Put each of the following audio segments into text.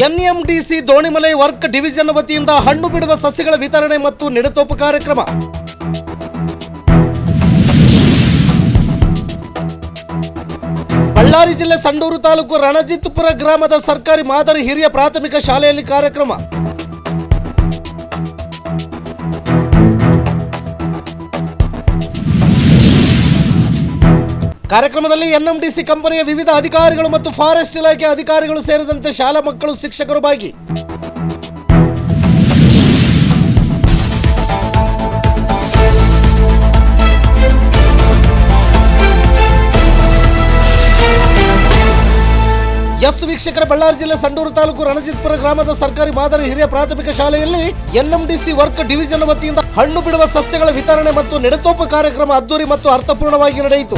NMDC ದೋಣಿಮಲೈ work division ವತಿಯಿಂದ ಹಣ್ಣು ಬಿಡುವ ಸಸ್ಯಗಳ ವಿತರಣೆ ಮತ್ತು ನೆಡತೋಪು ಕಾರ್ಯಕ್ರಮ. ಬಳ್ಳಾರಿ ಜಿಲ್ಲೆ ಸಂಡೂರು ತಾಲೂಕು ರಣಜಿತ್ಪುರ ಗ್ರಾಮದ ಸರ್ಕಾರಿ ಮಾದರಿ ಹಿರಿಯ ಪ್ರಾಥಮಿಕ ಶಾಲೆಯಲ್ಲಿ ಕಾರ್ಯಕ್ರಮ. ಕಾರ್ಯಕ್ರಮದಲ್ಲಿ ಎನ್ಎಂಡಿಸಿ ಕಂಪನಿಯ ವಿವಿಧ ಅಧಿಕಾರಿಗಳು ಮತ್ತು ಫಾರೆಸ್ಟ್ ಇಲಾಖೆ ಅಧಿಕಾರಿಗಳು ಸೇರಿದಂತೆ ಶಾಲಾ ಮಕ್ಕಳು, ಶಿಕ್ಷಕರು ಭಾಗಿ. ಎಸ್ ವೀಕ್ಷಕರ, ಬಳ್ಳಾರಿ ಜಿಲ್ಲೆ ಸಂಡೂರು ತಾಲೂಕು ರಣಜಿತ್ಪುರ ಗ್ರಾಮದ ಸರ್ಕಾರಿ ಮಾದರಿ ಹಿರಿಯ ಪ್ರಾಥಮಿಕ ಶಾಲೆಯಲ್ಲಿ ಎನ್ಎಂಡಿಸಿ ವರ್ಕ್ ಡಿವಿಷನ್ ವತಿಯಿಂದ ಹಣ್ಣು ಬಿಡುವ ಸಸ್ಯಗಳ ವಿತರಣೆ ಮತ್ತು ನೆಡತೋಪು ಕಾರ್ಯಕ್ರಮ ಅದ್ದೂರಿ ಮತ್ತು ಅರ್ಥಪೂರ್ಣವಾಗಿ ನಡೆಯಿತು.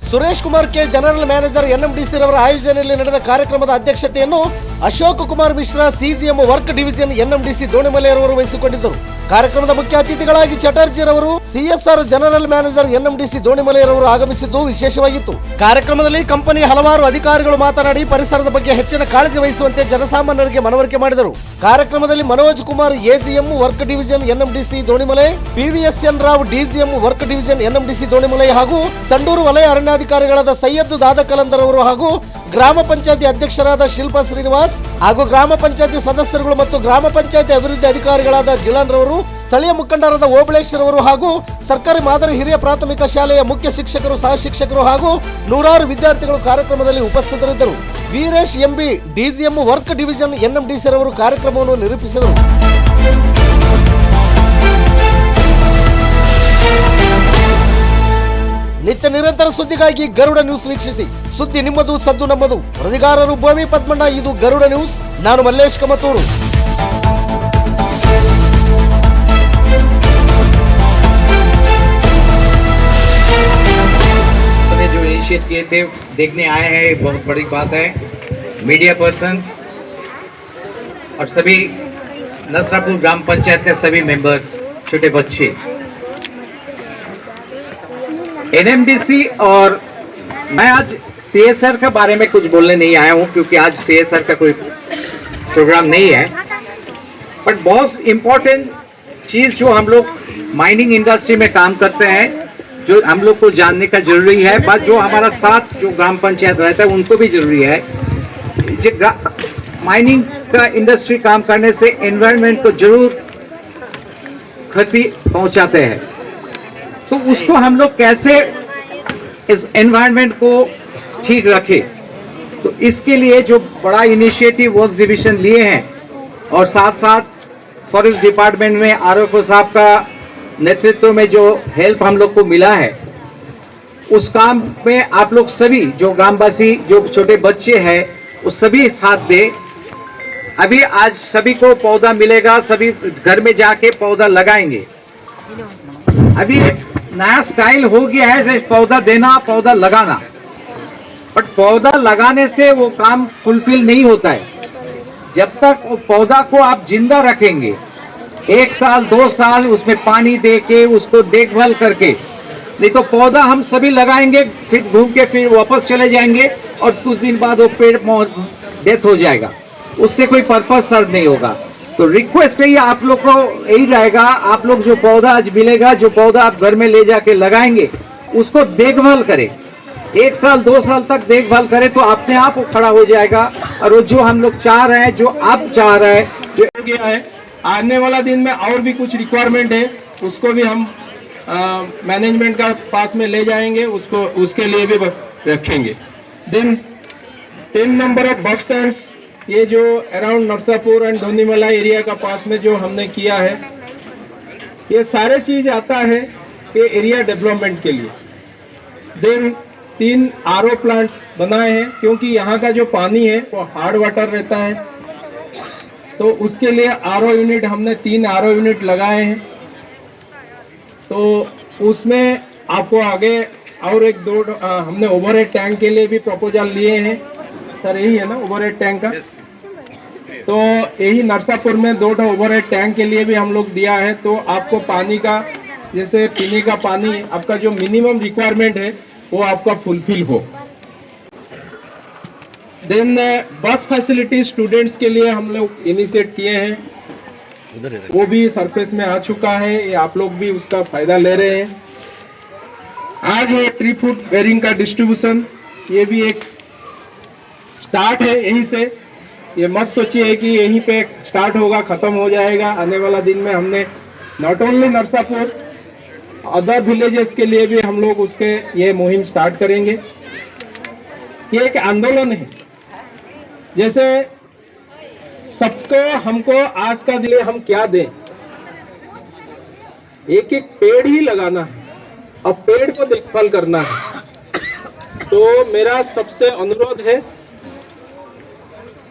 Suresh Kumar K, general manager NMDC ರವರ ಆಯೋಜನೆಯಲ್ಲಿ ನಡೆದ ಕಾರ್ಯಕ್ರಮದ ಅಧ್ಯಕ್ಷತೆಯನ್ನು Ashok Kumar Mishra, CGM work division NMDC ದೋಣಿಮಲೆಯರವರು ವಹಿಸಿಕೊಂಡಿದ್ದರು. ಕಾರ್ಯಕ್ರಮದ ಮುಖ್ಯ ಅತಿಥಿಗಳಾಗಿ ಚಟರ್ಜಿರವರು, ಸಿಎಸ್ಆರ್ ಜನರಲ್ ಮ್ಯಾನೇಜರ್ ಎನ್ಎಂಡಿಸಿ ದೋಣಿಮಲೆಯರವರು ಆಗಮಿಸಿದ್ದು ವಿಶೇಷವಾಗಿತ್ತು. ಕಾರ್ಯಕ್ರಮದಲ್ಲಿ ಕಂಪನಿಯ ಹಲವಾರು ಅಧಿಕಾರಿಗಳು ಮಾತನಾಡಿ ಪರಿಸರದ ಬಗ್ಗೆ ಹೆಚ್ಚಿನ ಕಾಳಜಿ ವಹಿಸುವಂತೆ ಜನಸಾಮಾನ್ಯರಿಗೆ ಮನವರಿಕೆ ಮಾಡಿದರು. ಕಾರ್ಯಕ್ರಮದಲ್ಲಿ Manoj Kumar, AGM work division NMDC Donimalai, PVSN Rao, DCM work division NMDC Donimalai ಹಾಗೂ ಸಂಡೂರು ವಲಯ ಅರಣ್ಯಾಧಿಕಾರಿಗಳಾದ ಸೈಯದ್ ದಾದಕಲಂದರ್ ಅವರು ಹಾಗೂ ಗ್ರಾಮ ಪಂಚಾಯತಿ ಅಧ್ಯಕ್ಷರಾದ ಶಿಲ್ಪಾ ಶ್ರೀನಿವಾಸ್ ಹಾಗೂ ಗ್ರಾಮ ಪಂಚಾಯತಿ ಸದಸ್ಯರುಗಳು ಮತ್ತು ಗ್ರಾಮ ಪಂಚಾಯತಿ ಅಭಿವೃದ್ಧಿ ಅಧಿಕಾರಿಗಳಾದ ಜಿಲಾನ್ ರವರು, ಸ್ಥಳೀಯ ಮುಖಂಡರಾದ ಓಬಳೇಶ್ವರ್ ಅವರು ಹಾಗೂ ಸರ್ಕಾರಿ ಮಾದರಿ ಹಿರಿಯ ಪ್ರಾಥಮಿಕ ಶಾಲೆಯ ಮುಖ್ಯ ಶಿಕ್ಷಕರು, ಸಹ ಶಿಕ್ಷಕರು ಹಾಗೂ ನೂರಾರು ವಿದ್ಯಾರ್ಥಿಗಳು ಕಾರ್ಯಕ್ರಮದಲ್ಲಿ ಉಪಸ್ಥಿತರಿದ್ದರು. Veeresh MB, DCM work division NMDC ರವರು ಕಾರ್ಯಕ್ರಮವನ್ನು ನಿರೂಪಿಸಿದರು. ನಿತ್ಯ ನಿರಂತರ ಸುದ್ದಿಗಾಗಿ ಗರುಡ ನ್ಯೂಸ್ ವೀಕ್ಷಿಸಿ. ಸುದ್ದಿ ನಿಮ್ಮದು, ಸದ್ದು ನಮ್ಮದು. ವರದಿಗಾರರು ಭೂಮಿ ಪದ್ಮಣ್ಣ. ಇದು ಗರುಡ ನ್ಯೂಸ್. ನಾನು ಮಲ್ಲೇಶ್ ಕಮತೂರು. जो इनिशिएट किए थे देखने आए हैं, बहुत बड़ी बात है. मीडिया पर्सन्स और सभी नसरापुर ग्राम पंचायत के सभी मेंबर्स, छोटे बच्चे, एनएमडीसी, और मैं आज सीएसआर के बारे में कुछ बोलने नहीं आया हूँ क्योंकि आज सीएसआर का कोई प्रोग्राम नहीं है. बट बहुत इम्पोर्टेंट चीज़ जो हम लोग माइनिंग इंडस्ट्री में काम करते हैं, जो हम लोग को जानने का जरूरी है. बट जो हमारा साथ जो ग्राम पंचायत रहता है उनको भी जरूरी है. जो माइनिंग का इंडस्ट्री काम करने से एनवायरनमेंट को जरूर क्षति पहुंचाते हैं. तो उसको हम लोग कैसे इस एनवायरनमेंट को ठीक रखें, तो इसके लिए जो बड़ा इनिशिएटिव वर्क डिविजन लिए हैं और साथ साथ फॉरेस्ट डिपार्टमेंट में आरएफओ साहब का नेतृत्व में जो हेल्प हम लोग को मिला है, उस काम में आप लोग सभी जो ग्रामवासी, जो छोटे बच्चे हैं, वो सभी साथ दे. अभी आज सभी को पौधा मिलेगा, सभी घर में जाके पौधा लगाएंगे. अभी नया स्टाइल हो गया है जैसे पौधा देना, पौधा लगाना. बट पौधा लगाने से वो काम फुलफिल नहीं होता है. जब तक वो पौधा को आप जिंदा रखेंगे, 1 साल 2 साल उसमें पानी दे के उसको देखभाल करके, नहीं तो पौधा हम सभी लगाएंगे, फिर घूम के फिर वापस चले जाएंगे और कुछ दिन बाद वो पेड़ डेथ हो जाएगा. उससे कोई पर्पस सर्व नहीं होगा. तो रिक्वेस्ट है आप लोग को यही रहेगा, आप लोग जो पौधा आज मिलेगा, जो पौधा आप घर में ले जाके लगाएंगे, उसको देखभाल करें. 1 साल 2 साल तक देखभाल करें तो अपने आप वो खड़ा हो जाएगा. और वो जो हम लोग चाह रहे हैं, जो आप चाह रहे हैं, जो गया है, आने वाला दिन में और भी कुछ रिक्वायरमेंट है, उसको भी हम मैनेजमेंट का पास में ले जाएंगे, उसको उसके लिए भी रखेंगे. Then 10 number of bus stands, ये जो around Narsapur and Dhonimala area का पास में जो हमने किया है, ये सारे चीज़ आता है कि एरिया डेवलपमेंट के लिए. देन 3 आरओ प्लांट्स बनाए हैं क्योंकि यहाँ का जो पानी है वो हार्ड वाटर रहता है, तो उसके लिए आरओ यूनिट हमने 3 आरओ यूनिट लगाए हैं. तो उसमें आपको आगे और 1-2 हमने ओवरहेड टैंक के लिए भी प्रपोजल लिए हैं. सर यही है ना ओवरहेड टैंक का? तो यही नरसापुर में 2 ओवरहेड टैंक के लिए भी हम लोग दिया है. तो आपको पानी का, जैसे पीने का पानी, आपका जो मिनिमम रिक्वायरमेंट है वो आपका फुलफिल हो। देन बस फैसिलिटी स्टूडेंट्स के लिए हम लोग इनिशिएट किए हैं, वो भी सरफेस में आ चुका है, ये आप लोग भी उसका फायदा ले रहे हैं। आज ये 3 फुट बेरिंग का डिस्ट्रीब्यूशन, ये भी एक स्टार्ट है यहीं से। ये मत सोचिए कि यहीं पे स्टार्ट होगा खत्म हो जाएगा। आने वाला दिन में हमने not only Narsapur, other villages के लिए भी हम लोग उसके ये मुहिम स्टार्ट करेंगे। ये एक आंदोलन है, जैसे सबको हमको आज का दिन हम क्या दें, एक एक पेड़ ही लगाना है और पेड़ को देखभाल करना है। तो मेरा सबसे अनुरोध है,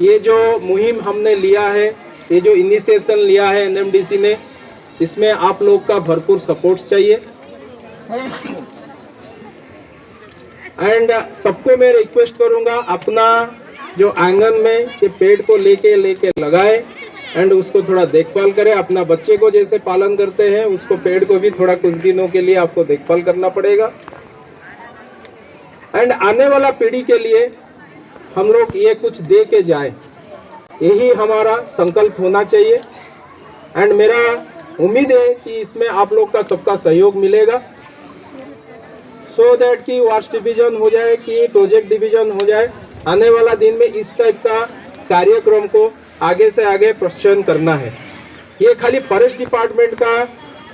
ये जो मुहिम हमने लिया है, ये जो इनिशिएशन लिया है एनएमडीसी ने, इसमें आप लोग का भरपूर सपोर्ट चाहिए। एंड सबको मैं रिक्वेस्ट करूंगा, अपना जो आंगन में ये पेड़ को लेके लगाए एंड उसको थोड़ा देखभाल करें। अपना बच्चे को जैसे पालन करते हैं, उसको पेड़ को भी थोड़ा कुछ दिनों के लिए आपको देखभाल करना पड़ेगा। एंड आने वाला पीढ़ी के लिए हम लोग ये कुछ दे के जाए, यही हमारा संकल्प होना चाहिए। एंड मेरा उम्मीद है कि इसमें आप लोग का सबका सहयोग मिलेगा, सो दैट कि वास्ट डिवीजन हो जाए, कि प्रोजेक्ट डिवीजन हो जाए। आने वाला दिन में इस टाइप का कार्यक्रम को आगे से आगे प्रोत्साहन करना है। ये खाली फॉरेस्ट डिपार्टमेंट का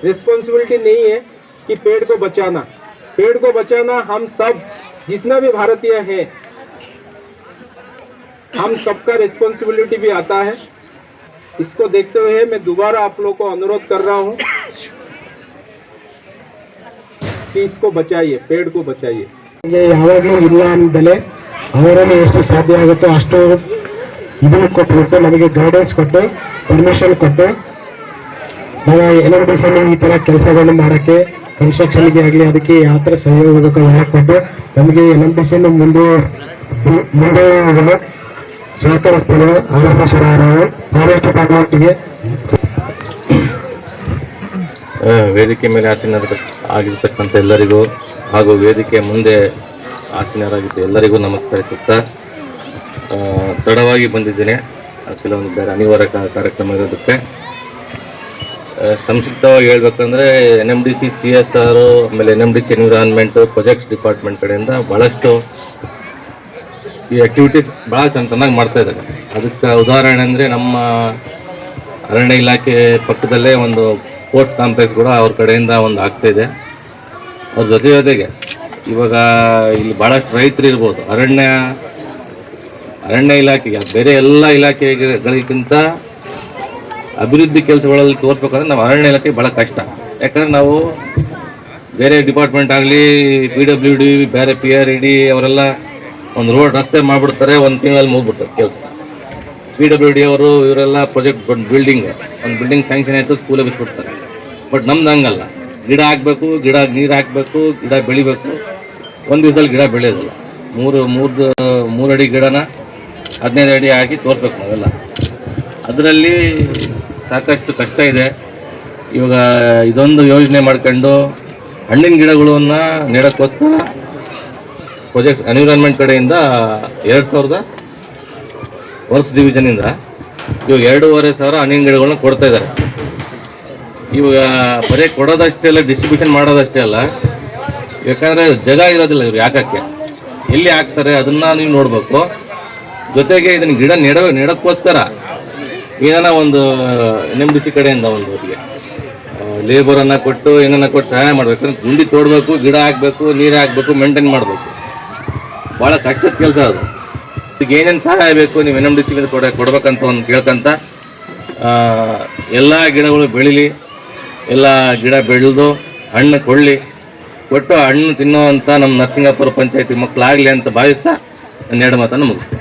रिस्पॉन्सिबिलिटी नहीं है कि पेड़ को बचाना। पेड़ को बचाना हम सब जितना भी भारतीय हैं, हम सबका रिस्पॉन्सिबिलिटी भी आता है। इसको देखते हुए मैं दोबारा आप लोगों को अनुरोध कर रहा हूँ कि इसको बचाइए, पेड़ को बचाइए। ಯಾವಾಗಲೂ ಇಲ್ಲ ಅಂದಲೇ ಅವರಲ್ಲಿ ಎಷ್ಟು ಸಾಧ್ಯ ಆಗುತ್ತೋ ಅಷ್ಟು ಇದನ್ನು ಕೊಟ್ಬಿಟ್ಟು ನಮಗೆ ಗೈಡೆನ್ಸ್ ಕೊಟ್ಟು ಪರ್ಮಿಷನ್ ಕೊಟ್ಟು ನಾವು ಎನ್ಎಂಡಿಸಿಯಲ್ಲಿ ಈ ಥರ ಕೆಲಸಗಳನ್ನು ಮಾಡೋಕ್ಕೆ ಕನ್ಸ್ಟ್ರಕ್ಷನ್ಗೆ ಆಗಲಿ ಅದಕ್ಕೆ ಯಾವ ಥರ ಸಹಯೋಗ ಕೊಟ್ಟು ನಮಗೆ ಎನ್ಎಂಡಿಸಿಯನ್ನು ಮುಂದೆ ಸಹಕರಿಸ್ತಾರೆ ಆರಂಭಿಸಿದ ಫಾರೆಸ್ಟ್ ಡಿಪಾರ್ಟ್ಮೆಂಟ್ಗೆ ವೇದಿಕೆ ಮೇಲೆ ಆಗಿರ್ತಕ್ಕಂಥ ಎಲ್ಲರಿಗೂ ಹಾಗೂ ವೇದಿಕೆ ಮುಂದೆ ಆಸೀನರಾಗಿದ್ದ ಎಲ್ಲರಿಗೂ ನಮಸ್ಕರಿಸುತ್ತಾ, ತಡವಾಗಿ ಬಂದಿದ್ದೇನೆ, ಕೆಲವೊಂದು ಬೇರೆ ಅನಿವಾರ್ಯ ಕಾರ್ಯಕ್ರಮ ಇರೋದಕ್ಕೆ. ಸಂಕ್ಷಿಪ್ತವಾಗಿ ಹೇಳ್ಬೇಕಂದ್ರೆ NMDC CSR ಆಮೇಲೆ NMDC ಎನ್ವಿರಾನ್ಮೆಂಟು ಪ್ರೊಜೆಕ್ಟ್ಸ್ ಡಿಪಾರ್ಟ್ಮೆಂಟ್ ಕಡೆಯಿಂದ ಭಾಳಷ್ಟು ಈ ಆ್ಯಕ್ಟಿವಿಟೀಸ್ ಭಾಳ ಚೆನ್ನಾಗಿ ಮಾಡ್ತಾ ಇದ್ದಾರೆ. ಅದಕ್ಕೆ ಉದಾಹರಣೆ ಅಂದರೆ ನಮ್ಮ ಅರಣ್ಯ ಇಲಾಖೆ ಪಕ್ಕದಲ್ಲೇ ಒಂದು ಸ್ಪೋರ್ಟ್ಸ್ ಕಾಂಪ್ಲೆಕ್ಸ್ ಕೂಡ ಅವ್ರ ಕಡೆಯಿಂದ ಒಂದು ಆಗ್ತಾಯಿದೆ. ಅವ್ರ ಜೊತೆಗೆ ಇವಾಗ ಇಲ್ಲಿ ಭಾಳಷ್ಟು ರೈತರು ಇರ್ಬೋದು, ಅರಣ್ಯ ಇಲಾಖೆಗೆ ಬೇರೆ ಎಲ್ಲ ಇಲಾಖೆಗಳಿಗಿಂತ ಅಭಿವೃದ್ಧಿ ಕೆಲಸಗಳಲ್ಲಿ ತೋರಿಸ್ಬೇಕಂದ್ರೆ ನಮ್ಮ ಅರಣ್ಯ ಇಲಾಖೆ ಭಾಳ ಕಷ್ಟ. ಯಾಕಂದರೆ ನಾವು ಬೇರೆ ಡಿಪಾರ್ಟ್ಮೆಂಟ್ ಆಗಲಿ, PWD, ಬೇರೆ PRED ಅವರೆಲ್ಲ ಒಂದು ರೋಡ್ ರಸ್ತೆ ಮಾಡಿಬಿಡ್ತಾರೆ, ಒಂದು ತಿಂಗಳಲ್ಲಿ ಮುಗಿಬಿಡ್ತಾರೆ ಕೆಲಸ. PWD ಅವರು ಇವರೆಲ್ಲ ಪ್ರಾಜೆಕ್ಟ್ ಒಂದು ಬಿಲ್ಡಿಂಗ್ ಸ್ಯಾಂಕ್ಷನ್ ಆಯಿತು, ಸ್ಕೂಲೇ ಬಿಸ್ಬಿಡ್ತಾರೆ. ಬಟ್ ನಮ್ದು ಹಂಗಲ್ಲ, ಗಿಡ ಹಾಕಬೇಕು, ನೀರು ಹಾಕಬೇಕು, ಗಿಡ ಬೆಳಿಬೇಕು. ಒಂದು ದಿವಸದಲ್ಲಿ ಗಿಡ ಬೆಳೆಯೋದಿಲ್ಲ. ಮೂರು ಅಡಿ ಗಿಡನ 15 ಅಡಿ ಹಾಕಿ ತೋರಿಸ್ಬೇಕು ನಾವೆಲ್ಲ. ಅದರಲ್ಲಿ ಸಾಕಷ್ಟು ಕಷ್ಟ ಇದೆ. ಇವಾಗ ಇದೊಂದು ಯೋಜನೆ ಮಾಡ್ಕೊಂಡು ಹಣ್ಣಿನ ಗಿಡಗಳನ್ನು ನೆಡೋಕ್ಕೋಸ್ಕರ ಪ್ರಾಜೆಕ್ಟ್ ಎನ್ವಿರಾನ್ಮೆಂಟ್ ಕಡೆಯಿಂದ 2000 ವರ್ಕ್ಸ್ ಡಿವಿಷನಿಂದ ಇವಾಗ 2500 ಹಣ್ಣಿನ ಗಿಡಗಳನ್ನ ಕೊಡ್ತಾ ಇದ್ದಾರೆ. ಇವಾಗ ಬರೀ ಕೊಡೋದಷ್ಟೇ ಅಲ್ಲ, ಡಿಸ್ಟ್ರಿಬ್ಯೂಷನ್ ಮಾಡೋದಷ್ಟೇ ಅಲ್ಲ, ಯಾಕಂದರೆ ಜಾಗ ಇರೋದಿಲ್ಲ ಇವ್ರು ಹಾಕೋಕ್ಕೆ. ಎಲ್ಲಿ ಹಾಕ್ತಾರೆ ಅದನ್ನು ನೀವು ನೋಡಬೇಕು. ಜೊತೆಗೆ ಇದನ್ನು ಗಿಡ ನೆಡೋಕ್ಕೋಸ್ಕರ ಏನಾನ ಒಂದು NMDC ಕಡೆಯಿಂದ ಒಂದು ಅವರಿಗೆ ಲೇಬರನ್ನು ಕೊಟ್ಟು ಏನನ್ನ ಕೊಟ್ಟು ಸಹಾಯ ಮಾಡಬೇಕು. ಗುಂಡಿ ತೋಡಬೇಕು, ಗಿಡ ಹಾಕಬೇಕು, ನೀರು ಹಾಕಬೇಕು, ಮೇಂಟೈನ್ ಮಾಡಬೇಕು. ಭಾಳ ಕಷ್ಟದ ಕೆಲಸ ಅದು. ಈಗ ಏನೇನು ಸಹಾಯ ಬೇಕು ನೀವು NMDC ಕೊಡ್ಬೇಕಂತ ಒಂದು ಕೇಳ್ಕೊಂತ, ಎಲ್ಲ ಗಿಡಗಳು ಬೆಳೀಲಿ, ಎಲ್ಲ ಗಿಡ ಬೆಳೆದು ಹಣ್ಣು ಕೊಟ್ಟು ಹಣ್ಣು ತಿನ್ನೋವಂಥ ನಮ್ಮ ನರಸಿಂಗಾಪುರ ಪಂಚಾಯತಿ ಮಕ್ಕಳಾಗಲಿ ಅಂತ ಭಾವಿಸ್ತಾ 2 ಮಾತನ್ನು ಮುಗಿಸ್ತೇನೆ.